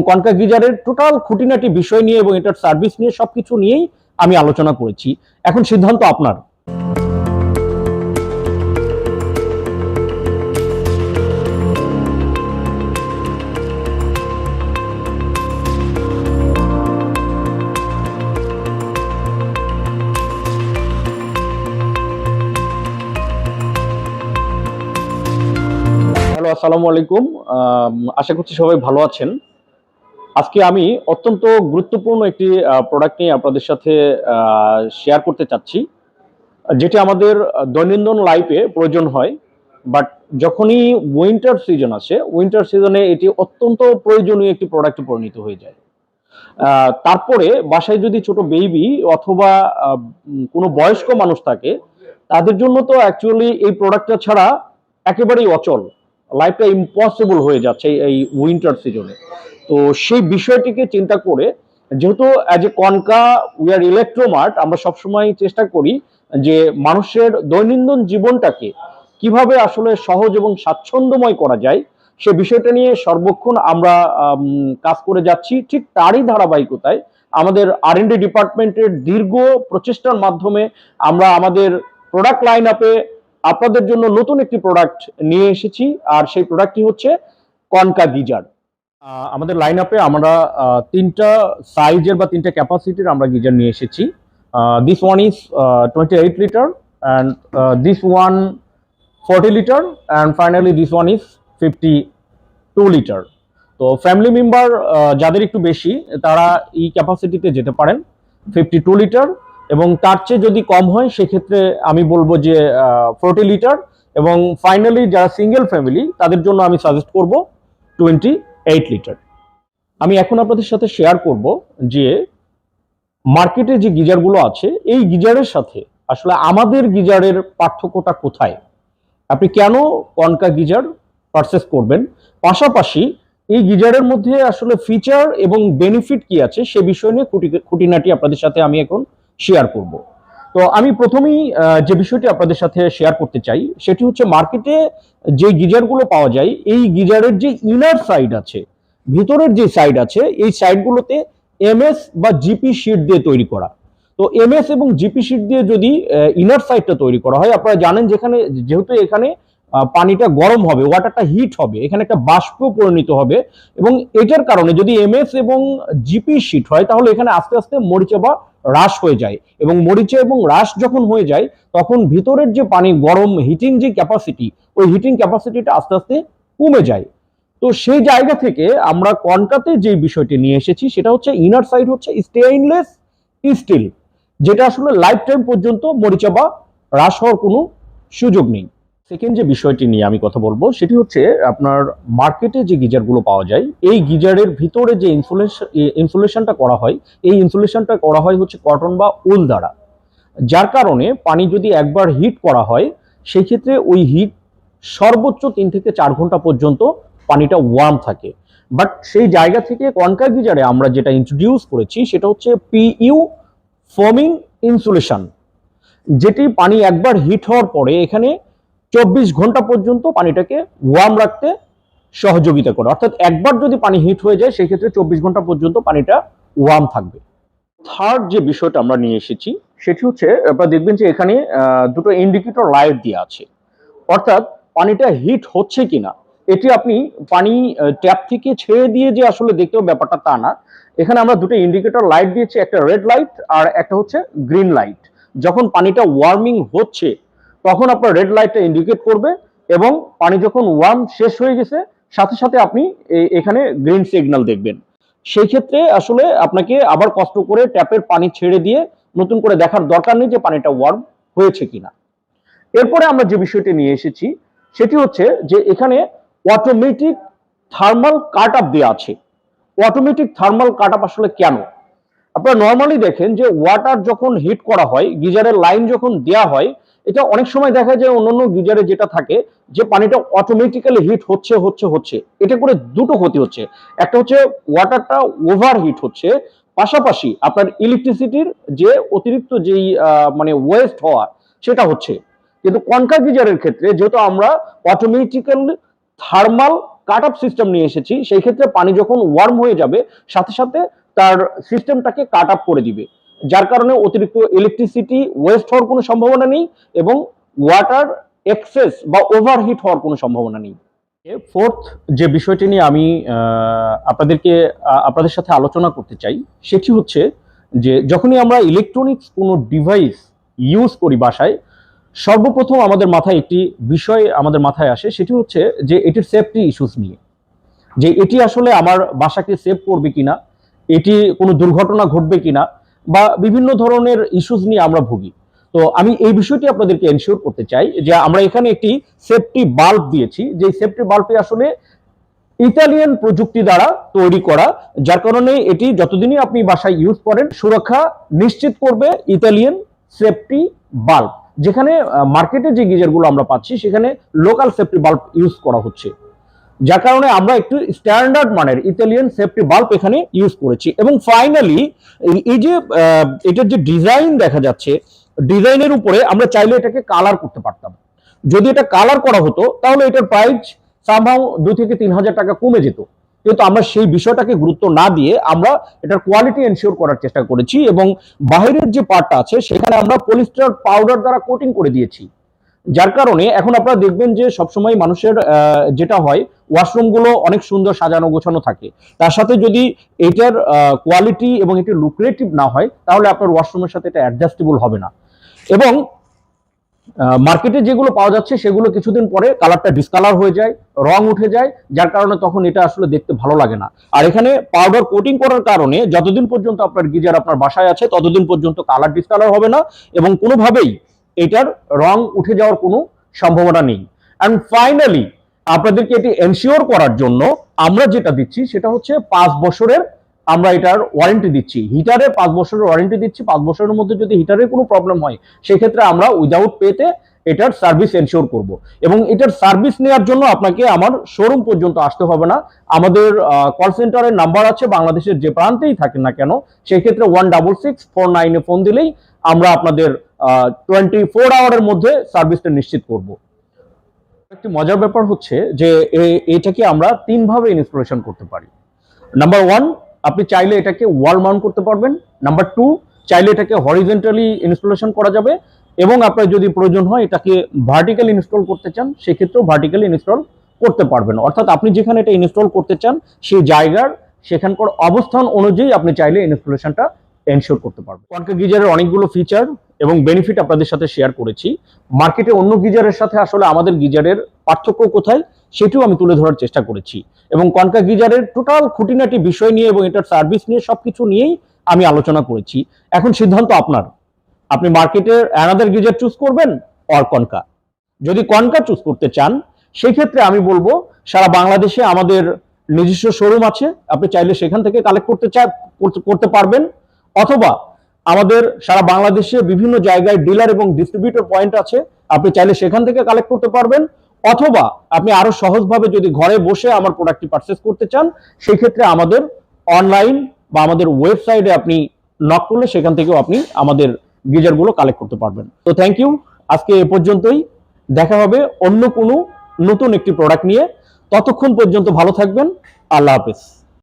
Concha গিজারের total খুঁটিনাটি বিষয় নিয়ে এবং এটার সার্ভিস নিয়ে সবকিছু নিয়েই আমি আলোচনা করেছি। এখন সিদ্ধান্ত আপনার। হ্যালো, আসসালামু আলাইকুম। আশা করছি সবাই ভালো আছেন। আজকে আমি অত্যন্ত গুরুত্বপূর্ণ একটি প্রোডাক্ট নিয়ে আপনাদের সাথে শেয়ার করতে চাচ্ছি, যেটি আমাদের দৈনন্দিন লাইফে প্রয়োজন হয়। বাট যখনই উইন্টার সিজন আসে, উইন্টার সিজনে এটি অত্যন্ত প্রয়োজনীয় একটি প্রোডাক্টে পরিণত হয়ে যায়। তারপরে বাসায় যদি ছোট বেবি অথবা কোনো বয়স্ক মানুষ থাকে, তাদের জন্য তো অ্যাকচুয়ালি এই প্রোডাক্টটা ছাড়া একেবারেই অচল, লাইফটা ইম্পসিবল হয়ে যাচ্ছে এই উইন্টার সিজনে। তো সেই বিষয়টিকে চিন্তা করে, যেহেতু as a concha we are Electromart, আমরা সবসময় চেষ্টা করি যে মানুষের দৈনন্দিন জীবনটাকে কিভাবে আসলে সহজ এবং স্বাচ্ছন্দ্যময় করা যায় সে বিষয়টা নিয়ে সর্বক্ষণ আমরা কাজ করে যাচ্ছি। ঠিক তারই ধারাবাহিকতায় আমাদের আর&ডি ডিপার্টমেন্টের দীর্ঘ প্রচেষ্টার মাধ্যমে আমরা আমাদের প্রোডাক্ট লাইন আপে আপনাদের জন্য নতুন একটি প্রোডাক্ট নিয়ে এসেছি, আর সেই প্রোডাক্টটি হচ্ছে কনকা গিজার। আমাদের লাইন আপে আমরা তিনটা সাইজের বা তিনটা ক্যাপাসিটির আমরা গিজার নিয়ে এসেছি। This one is 28 litre, and this one 40 litre, and finally this one is 52 litre. তো ফ্যামিলি মেম্বার যাদের একটু বেশি, তারা এই ক্যাপাসিটিতে যেতে পারেন 52 লিটার, এবং তার চেয়ে যদি কম হয় সেক্ষেত্রে আমি বলবো যে 40 লিটার, এবং ফাইনালি যারা সিঙ্গেল ফ্যামিলি তাদের জন্য আমি সাজেস্ট করব 28 লিটার। আমি এখন আপনাদের সাথে শেয়ার করব যে মার্কেটে যে গিজারগুলো আছে, এই গিজারের সাথে আসলে আমাদের গিজারের পার্থক্যটা কোথায়, আপনি কেন কনকা গিজার পারচেস করবেন, পাশাপাশি এই গিজারের মধ্যে আসলে ফিচার এবং বেনিফিট কি আছে সে বিষয় নিয়ে খুঁটিনাটি আপনাদের সাথে আমি এখন শেয়ার করব। তো আমি প্রথমেই যে বিষয়টি আপনাদের সাথে শেয়ার করতে চাই সেটি হচ্ছে, মার্কেটে যে গিজারগুলো পাওয়া যায়, এই গিজারের যে ইনার সাইড আছে, ভিতরের যে সাইড আছে, এই সাইডগুলোতে এমএস বা জিপি শিট দিয়ে তৈরি করা। তো এমএস এবং জিপি শিট দিয়ে যদি ইনার সাইডটা তৈরি করা হয়, আপনারা জানেন যেখানে যেহেতু এখানে পানিটা গরম হবে, ওয়াটারটা হিট হবে, এখানে একটা বাষ্প পরিণত হবে, এবং এটার কারণে যদি এমএস এবং জিপি শিট হয় তাহলে এখানে আস্তে আস্তে মরিচা বা হ্রাস হয়ে যায়, এবং মরিচা এবং হ্রাস যখন হয়ে যায় তখন ভিতরের যে পানি গরম হিটিং যে ক্যাপাসিটি, ওই হিটিং ক্যাপাসিটিটা আস্তে আস্তে কমে যায়। তো সেই জায়গা থেকে আমরা কনকাতে যে বিষয়টি নিয়ে এসেছি সেটা হচ্ছে ইনার সাইড হচ্ছে স্টেইনলেস স্টিল, যেটা আসলে লাইফ টাইম পর্যন্ত মরিচা বা হ্রাস হওয়ার কোনো সুযোগ নেই। সেকেন্ড যে বিষয়টি নিয়ে আমি কথা বলবো সেটি হচ্ছে, আপনার মার্কেটে যে গিজারগুলো পাওয়া যায়, এই গিজারের ভিতরে যে ইনসুলেশনটা করা হয়, এই ইনসুলেশনটা করা হয় হচ্ছে কটন বা উল দ্বারা, যার কারণে পানি যদি একবার হিট করা হয় সেই ক্ষেত্রে ওই হিট সর্বোচ্চ 3 থেকে 4 ঘন্টা পর্যন্ত পানিটা ওয়ার্ম থাকে। বাট সেই জায়গা থেকে কনকা গিজারে আমরা যেটা ইন্ট্রোডিউস করেছি সেটা হচ্ছে পিইউ ফোমিং ইনসুলেশন, যেটি পানি একবার হিট হওয়ার পরে এখানে 24 ঘন্টা পর্যন্ত পানিটাকে ওয়ার্ম রাখতে সহযোগিতা করে। অর্থাৎ একবার যদি পানি হিট হয়ে যায় সেই ক্ষেত্রে 24 ঘন্টা পর্যন্ত পানিটা ওয়ার্ম থাকবে। থার্ড যে বিষয়টা আমরা নিয়ে এসেছি সেটি হচ্ছে, আপনারা দেখবেন যে এখানে দুটো ইন্ডিকেটর লাইট দেওয়া আছে, অর্থাৎ পানিটা হিট হচ্ছে কিনা এটি আপনি পানি ট্যাপ থেকে ছেড়ে দিয়ে যে আসলে দেখতে হবে ব্যাপারটা তা না। এখানে আমরা দুটো ইন্ডিকেটর লাইট দিয়েছি, একটা রেড লাইট আর একটা হচ্ছে গ্রিন লাইট। যখন পানিটা ওয়ার্মিং হচ্ছে তখন আপনার রেড লাইটটা ইন্ডিকেট করবে, এবং পানি যখন ওয়ার্ম শেষ হয়ে গেছে সাথে সাথে আপনি এখানে গ্রিন সিগন্যাল দেখবেন। সেই ক্ষেত্রে আসলে আপনাকে আবার কষ্ট করে ট্যাপের পানি ছেড়ে দিয়ে নতুন করে দেখার দরকার নেই যে পানিটা ওয়ার্ম হয়েছে কিনা। এরপরে আমরা যে বিষয়টি নিয়ে এসেছি সেটি হচ্ছে যে এখানে অটোমেটিক থার্মাল কাট আপ দেওয়া আছে। অটোমেটিক থার্মাল কাট আপ আসলে কেন? আপনারা নর্মালি দেখেন যে ওয়াটার যখন হিট করা হয়, গিজারের লাইন যখন দেওয়া হয়, এটা অনেক সময় দেখা যায় অন্যান্য গিজারে যেটা থাকে যে পানিটা অটোমেটিক্যালি হিট হচ্ছে হচ্ছে হচ্ছে, এটা করে দুটো ক্ষতি হচ্ছে। একটা হচ্ছে ওয়াটারটা ওভার হিট হচ্ছে, পাশাপাশি আপনার ইলেকট্রিসিটির যে অতিরিক্ত যেই মানে ওয়েস্ট হওয়া সেটা হচ্ছে। কিন্তু কনকা গিজারের ক্ষেত্রে যেহেতু আমরা automatically thermal cut off system নিয়ে এসেছি, সেই ক্ষেত্রে পানি যখন ওয়ার্ম হয়ে যাবে সাথে সাথে তার সিস্টেমটাকে কাট অফ করে দিবে, যার কারণে অতিরিক্ত ইলেকট্রিসিটি ওয়েস্ট হওয়ার কোনো সম্ভাবনা নেই এবং ওয়াটার এক্সেস বা ওভারহিট হওয়ার কোনো সম্ভাবনা নেই। ফোর্থ যে বিষয়টি নিয়ে আমি আপনাদের সাথে আলোচনা করতে চাই সেটি হচ্ছে যে যখনই আমরা ইলেকট্রনিক্স কোনো ডিভাইস ইউজ করি বাসায়, সর্বপ্রথম আমাদের মাথায় একটি বিষয় আমাদের মাথায় আসে, সেটি হচ্ছে যে এটির সেফটি ইস্যুস নিয়ে, যে এটি আসলে আমার বাসাকে সেভ করবে কিনা, এটি কোনো দুর্ঘটনা ঘটবে কিনা, বা বিভিন্ন ধরনের ইস্যুস নিয়ে আমরা ভুগি। তো আমি এই বিষয়টি আপনাদেরকে এনশিওর করতে চাই যে আমরা এখানে একটি সেফটি বাল্ব দিয়েছি, যে সেফটি বাল্বটি আসলে ইতালিয়ান প্রযুক্তি দ্বারা তৈরি করা, যার কারণে এটি যতদিনই আপনি বাসায় ইউজ করেন সুরক্ষা নিশ্চিত করবে ইতালিয়ান সেফটি বাল্ব। যেখানে মার্কেটে যে গিজারগুলো আমরা পাচ্ছি সেখানে লোকাল সেফটি বাল্ব ইউজ করা হচ্ছে, যার কারণে আমরা একটু স্ট্যান্ডার্ড মানের ইতালিয়ান সেফটি বাল্ব এখানে ইউজ করেছি। এবং ফাইনালি এই যে এটার যে ডিজাইন দেখা যাচ্ছে, ডিজাইনের উপরে আমরা চাইলে এটাকে কালার করতে পারতাম। যদি এটা কালার করা হতো তাহলে এটার প্রাইস সামহাউ 2 থেকে 3 হাজার টাকা কমে যেত, কিন্তু আমরা সেই বিষয়টাকে গুরুত্ব না দিয়ে আমরা এটার কোয়ালিটি এনশিওর করার চেষ্টা করেছি এবং বাইরের যে পার্টটা আছে সেখানে আমরা পলিস্টার পাউডার দ্বারা কোটিং করে দিয়েছি, যার কারণে এখন আপনারা দেখবেন যে সবসময় মানুষের যেটা হয় ওয়াশরুমগুলো অনেক সুন্দর সাজানো গোছানো থাকে, তার সাথে যদি এটার কোয়ালিটি এবং এটি লুক্রেটিভ না হয় তাহলে আপনার ওয়াশরুমের সাথে এটা অ্যাডজাস্টেবল হবে না। এবং মার্কেটে যেগুলো পাওয়া যাচ্ছে সেগুলো কিছুদিন পরে কালারটা ডিসকালার হয়ে যায়, রং উঠে যায়, যার কারণে তখন এটা আসলে দেখতে ভালো লাগে না। আর এখানে পাউডার কোটিং করার কারণে যতদিন পর্যন্ত আপনার গিজার আপনার বাসায় আছে ততদিন পর্যন্ত কালার ডিসকালার হবে না এবং কোনোভাবেই এটার রং উঠে যাওয়ার কোনো সম্ভাবনা নেই। অ্যান্ড ফাইনালি আপনাদেরকে এটি এনশিওর করার জন্য আমরা যেটা দিচ্ছি সেটা হচ্ছে 5 বছরের আমরা এটার ওয়ারেন্টি দিচ্ছি, হিটারে 5 বছরের ওয়ারেন্টি দিচ্ছি। 5 বছরের মধ্যে যদি হিটারের কোনো প্রবলেম হয় সেই ক্ষেত্রে আমরা উইদাউট পেতে এটার সার্ভিস এনশিওর করব এবং এটার সার্ভিস নেওয়ার জন্য আপনাকে আমার শোরুম পর্যন্ত আসতে হবে না। আমাদের কল সেন্টারের নাম্বার আছে, বাংলাদেশের যে প্রান্তেই থাকেন না কেন সেই ক্ষেত্রে 16649 ফোন দিলেই আমরা আপনাদের 24 আওয়ারের মধ্যে সার্ভিসটা নিশ্চিত করব। একটি মজার ব্যাপার হচ্ছে যে এটাকে আমরা 3 ভাবে ইনস্টলেশন করতে পারি। নাম্বার 1, আপনি চাইলে এটাকে ওয়াল মাউন্ট করতে পারবেন। নাম্বার 2, চাইলে এটাকে হরিজন্টালি ইনস্টলেশন করা যাবে এবং আপনার যদি প্রয়োজন হয় এটাকে ভার্টিক্যালি ইনস্টল করতে চান সেক্ষেত্রেও ভার্টিক্যালি ইনস্টল করতে পারবেন। অর্থাৎ আপনি যেখানে এটা ইনস্টল করতে চান সেই জায়গার সেখানকার অবস্থান অনুযায়ী আপনি চাইলে ইনস্টলেশনটা এনশিওর করতে পারবেন। কনকা গিজারের অনেকগুলো ফিচার এবং বেনিফিট আপনাদের সাথে শেয়ার করেছি। মার্কেটে অন্য গিজারের সাথে আসলে আমাদের গিজারের পার্থক্য কোথায় সেটিও আমি তুলে ধরার চেষ্টা করেছি এবং কনকা গিজারের টোটাল খুঁটিনাটি বিষয় নিয়ে এবং এটার সার্ভিস নিয়ে সবকিছু নিয়েই আমি আলোচনা করেছি। এখন সিদ্ধান্ত আপনার, আপনি মার্কেটের অ্যানাদার গিজার চুজ করবেন অর কনকা। যদি কনকা চুজ করতে চান সেই ক্ষেত্রে আমি বলবো সারা বাংলাদেশে আমাদের নিজস্ব শোরুম আছে, আপনি চাইলে সেখান থেকে কালেক্ট করতে পারবেন, অথবা আমাদের সারা বাংলাদেশে বিভিন্ন জায়গায় ডিলার এবং ডিস্ট্রিবিউটর পয়েন্ট আছে, আপনি চাইলে সেখান থেকে কালেক্ট করতে পারবেন, অথবা আপনি আরো সহজভাবে যদি ঘরে বসে আমার প্রোডাক্টটি পারচেজ করতে চান সেই ক্ষেত্রে আমাদের অনলাইন বা আমাদের ওয়েবসাইটে আপনি নক করলে সেখান থেকেও আপনি আমাদের গিজারগুলো কালেক্ট করতে পারবেন। তো থ্যাংক ইউ, আজকে এ পর্যন্তই। দেখা হবে অন্য কোনো নতুন একটি প্রোডাক্ট নিয়ে। ততক্ষণ পর্যন্ত ভালো থাকবেন। আল্লাহ হাফেজ।